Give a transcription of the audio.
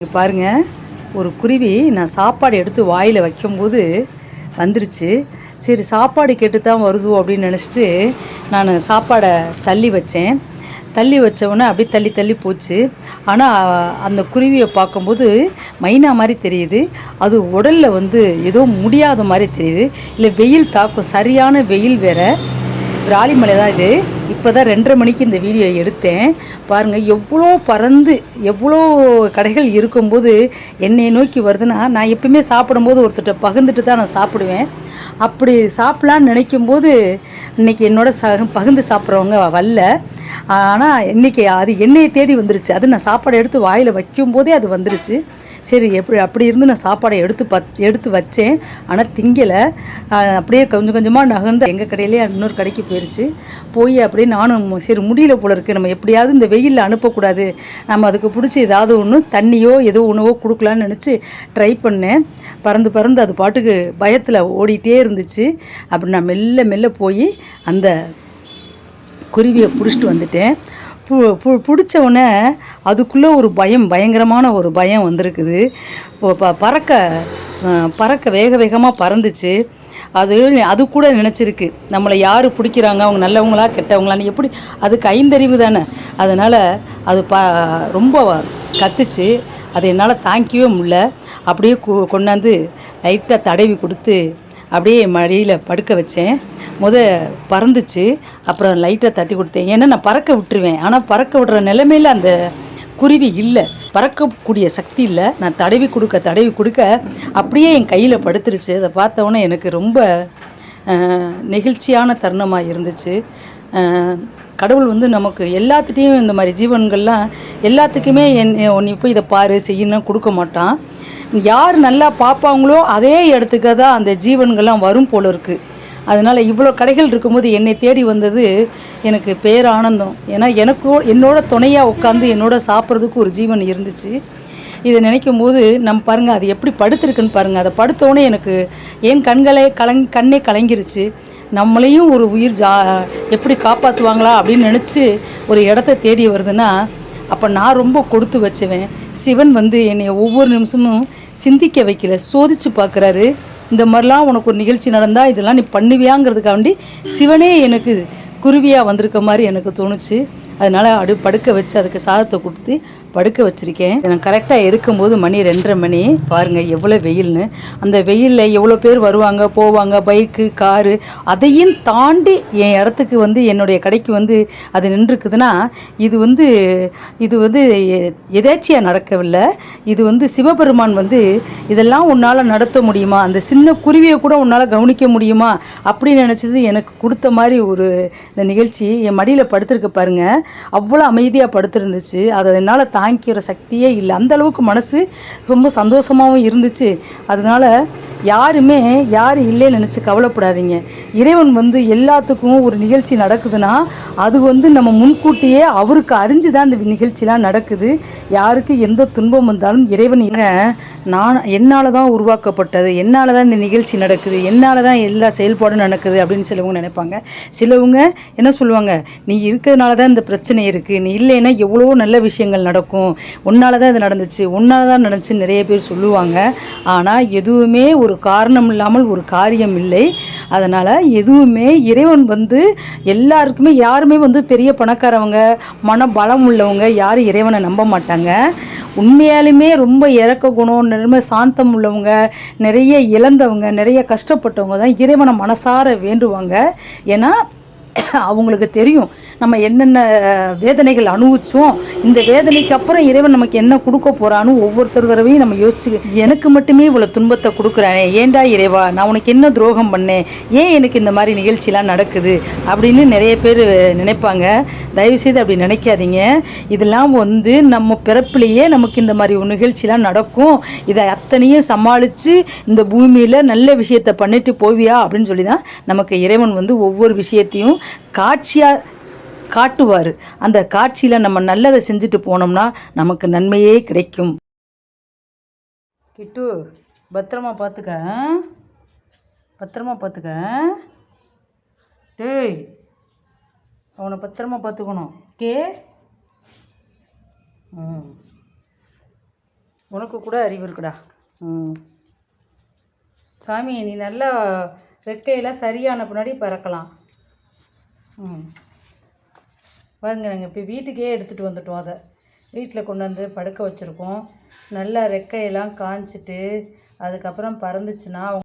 பாருங்க, ஒரு குருவி நான் சாப்பாடு எடுத்து வாயில் வைக்கும்போது வந்துருச்சு. சரி, சாப்பாடு கேட்டு தான் வருதோ அப்படின்னு நினச்சிட்டு நான் சாப்பாடை தள்ளி வச்சேன். தள்ளி வச்சவுடனே அப்படியே தள்ளி தள்ளி போச்சு. ஆனால் அந்த குருவியை பார்க்கும்போது மைனா மாதிரி தெரியுது. அது உடலில் வந்து ஏதோ முடியாத மாதிரி தெரியுது. இல்லை, வெயில் தாக்கம், சரியான வெயில் வேறு. விராலிமலை தான் இது. இப்போ தான் 2:30 மணிக்கு இந்த வீடியோ எடுத்தேன். பாருங்கள், எவ்வளோ பறந்து எவ்வளோ கடைகள் இருக்கும்போது என்னை நோக்கி வருதுன்னா, நான் எப்பவுமே சாப்பிடும்போது ஒருத்தர்கிட்ட பகிர்ந்துட்டு தான் நான் சாப்பிடுவேன். அப்படி சாப்பிட்லான்னு நினைக்கும்போது இன்றைக்கி பகிர்ந்து சாப்பிட்றவங்க வரல. ஆனால் இன்றைக்கி அது என்னையை தேடி வந்துருச்சு. அது நான் சாப்பாடை எடுத்து வாயில் வைக்கும்போதே அது வந்துருச்சு. சரி, அப்படி இருந்து நான் சாப்பாடை எடுத்து வச்சேன். ஆனால் திங்கலை. அப்படியே கொஞ்சம் கொஞ்சமாக நகர்ந்து எங்கள் கடையிலே இன்னொரு கடைக்கு போயிடுச்சு. போய் அப்படியே நானும் சரி, முடியல போல இருக்குது, நம்ம எப்படியாவது இந்த வெயிலில் அனுப்பக்கூடாது, நம்ம அதுக்கு பிடிச்சி ஏதாவது ஒன்று தண்ணியோ ஏதோ உணவோ கொடுக்கலான்னு நினச்சி ட்ரை பண்ணேன். பறந்து அது பாட்டுக்கு பயத்தில் ஓடிட்டே இருந்துச்சு. அப்படி நான் மெல்ல மெல்ல போய் அந்த குருவியை பிடிச்சிட்டு வந்துட்டேன். பிடிச்சவுடனே அதுக்குள்ளே ஒரு பயங்கரமான ஒரு பயம் வந்திருக்குது. பறக்க வேக வேகமாக பறந்துச்சு. அது கூட நினச்சிருக்கு நம்மளை யார் பிடிக்கிறாங்க, அவங்க நல்லவங்களா கெட்டவங்களான்னு. எப்படி, அதுக்கு ஐந்தறிவு தானே. அதனால் அது ரொம்ப கத்துச்சு. அதை என்னால் தாங்கிக்கவே முடியல. அப்படியே கொண்டாந்து லைட்டாக தடவி கொடுத்து அப்படியே மடியில் படுக்க வச்சேன். பறந்துச்சு. அப்புறம் லைட்டாக தட்டி கொடுத்தேன். ஏன்னா நான் பறக்க விட்டுருவேன். ஆனால் பறக்க விடுற நிலைமையில் அந்த குருவி இல்லை, பறக்கக்கூடிய சக்தி இல்லை. நான் தடவி கொடுக்க அப்படியே என் கையில் படுத்துருச்சு. அதை பார்த்தவொன்னே எனக்கு ரொம்ப நெகிழ்ச்சியான தருணமாக இருந்துச்சு. கடவுள் வந்து நமக்கு எல்லாத்துட்டையும் இந்த மாதிரி ஜீவன்கள்லாம் எல்லாத்துக்குமே நீ போய் இதை பாரு செய்யணும் கொடுக்க மாட்டான். யார் நல்லா பார்ப்பாங்களோ அதே இடத்துக்கு தான் அந்த ஜீவன்கள்லாம் வரும் போல இருக்குது. அதனால் இவ்வளோ கடைகள் இருக்கும்போது என்னை தேடி வந்தது எனக்கு பேரானந்தம். ஏன்னா என்னோட துணையாக உட்காந்து என்னோட சாப்பிட்றதுக்கு ஒரு ஜீவன் இருந்துச்சு. இதை நினைக்கும் போது நம்ம பாருங்கள், அது எப்படி படுத்துருக்குன்னு பாருங்கள். அதை படுத்தோடனே எனக்கு என் கண்ணே கலங்கிருச்சு. நம்மளையும் ஒரு உயிர் எப்படி காப்பாற்றுவாங்களா அப்படின்னு நினச்சி ஒரு இடத்த தேடி வருதுன்னா, அப்போ நான் ரொம்ப கொடுத்து வச்சுவேன். சிவன் வந்து என்னை ஒவ்வொரு நிமிஷமும் சிந்திக்க வைக்கல, சோதித்து பார்க்குறாரு. இந்த மாதிரிலாம் உனக்கு ஒரு நிகழ்ச்சி நடந்தால் இதெல்லாம் நீ பண்ணுவியாங்கிறதுக்காண்டி சிவனே எனக்கு குருவியாக வந்திருக்க மாதிரி எனக்கு தோணுச்சு. அதனால் படுக்க வச்சு அதுக்கு சாதத்தை கொடுத்து படுக்க வச்சுருக்கேன். நான் கரெக்டாக இருக்கும்போது மணி 2:30 மணி. பாருங்கள் எவ்வளோ வெயில்னு. அந்த வெயிலில் எவ்வளோ பேர் வருவாங்க போவாங்க, பைக்கு காரு, அதையும் தாண்டி என் இடத்துக்கு வந்து என்னுடைய கடைக்கு வந்து அது நின்றுருக்குதுன்னா இது வந்து எதேச்சியாக நடக்கவில்லை. இது வந்து சிவபெருமான் வந்து இதெல்லாம் உன்னால் நடத்த முடியுமா, அந்த சின்ன குருவியை கூட உன்னால் கவனிக்க முடியுமா அப்படின்னு நினச்சது எனக்கு கொடுத்த மாதிரி ஒரு இந்த நிகழ்ச்சி. என் மடியில் படுத்துருக்கு பாருங்கள், அவ்வளோ அமைதியாக படுத்துருந்துச்சு. அதை என்னால் தாங்கிக்கிற சக்தியே இல்லை. அந்தளவுக்கு மனசு ரொம்ப சந்தோஷமாகவும் இருந்துச்சு. அதனால் யாருமே இல்லைன்னு நினச்சி கவலைப்படாதீங்க. இறைவன் வந்து எல்லாத்துக்கும் ஒரு நிகழ்ச்சி நடக்குதுன்னா அது வந்து நம்ம முன்கூட்டியே அவருக்கு அறிஞ்சு தான் இந்த நிகழ்ச்சிலாம் நடக்குது. யாருக்கு எந்த துன்பம் வந்தாலும் இறைவன் என்னால் தான் உருவாக்கப்பட்டது, என்னால் தான் இந்த நிகழ்ச்சி நடக்குது, என்னால் தான் எல்லா செயல்பாடும் நடக்குது அப்படின்னு சிலவங்க நினைப்பாங்க. சிலவங்க என்ன சொல்லுவாங்க, நீ இருக்கிறதுனால தான் இந்த பிரச்சனை இருக்குது, நீ இல்லைன்னா எவ்வளோ நல்ல விஷயங்கள் நடக்கும், உன்னால் தான் இது நடந்துச்சு, உன்னால் தான் நடந்துச்சு நிறைய பேர் சொல்லுவாங்க. ஆனால் எதுவுமே ஒரு காரணம் இல்லாமல் ஒரு காரியம் இல்லை. அதனால் எதுவுமே இறைவன் வந்து எல்லாருக்குமே, யாருமே வந்து பெரிய பணக்காரவங்க மன பலம் உள்ளவங்க யாரும் இறைவனை நம்ப மாட்டாங்க. உண்மையாலுமே ரொம்ப இறக்க குணம், நிறைய சாந்தம் உள்ளவங்க, நிறைய இழந்தவங்க, நிறைய கஷ்டப்பட்டவங்க தான் இறைவனை மனசார வேண்டுவாங்க. ஏன்னா அவங்களுக்கு தெரியும் நம்ம என்னென்ன வேதனைகள் அனுபவிச்சோம், இந்த வேதனைக்கு அப்புறம் இறைவன் நமக்கு என்ன கொடுக்க போகிறான்னு ஒவ்வொருத்தர் தடவையும் நம்ம யோசிச்சு, எனக்கு மட்டுமே இவ்வளோ துன்பத்தை கொடுக்குறானே, ஏண்டா இறைவா, நான் உனக்கு என்ன துரோகம் பண்ணேன், ஏன் எனக்கு இந்த மாதிரி நிகழ்ச்சிலாம் நடக்குது அப்படின்னு நிறைய பேர் நினைப்பாங்க. தயவுசெய்து அப்படி நினைக்காதீங்க. இதெல்லாம் வந்து நம்ம பிறப்பிலேயே நமக்கு இந்த மாதிரி ஒரு நிகழ்ச்சிலாம் நடக்கும், இதை அத்தனையும் சமாளித்து இந்த பூமியில் நல்ல விஷயத்தை பண்ணிட்டு போவியா அப்படின்னு சொல்லி தான் நமக்கு இறைவன் வந்து ஒவ்வொரு விஷயத்தையும் காட்சியாக காட்டுவார். அந்த காட்சியில் நம்ம நல்லதை செஞ்சுட்டு போனோம்னா நமக்கு நன்மையே கிடைக்கும். கிட்டு, பத்திரமா பார்த்துக்க. டேய், அவனை பத்திரமா பார்த்துக்கணும். ஓகே. உனக்கு கூட அறிவு இருக்குடா. ம் சாமி, நீ நல்லா ரெக்கையெல்லாம் சரியான பின்னாடி பறக்கலாம். ம் பாருங்க, நாங்கள் இப்போ வீட்டுக்கே எடுத்துகிட்டு வந்துட்டோம். அதை வீட்டில் கொண்டு வந்து படுக்க வச்சுருக்கோம். நல்லா ரெக்கையெல்லாம் காய்ச்சிட்டு அதுக்கப்புறம் பறந்துச்சுன்னா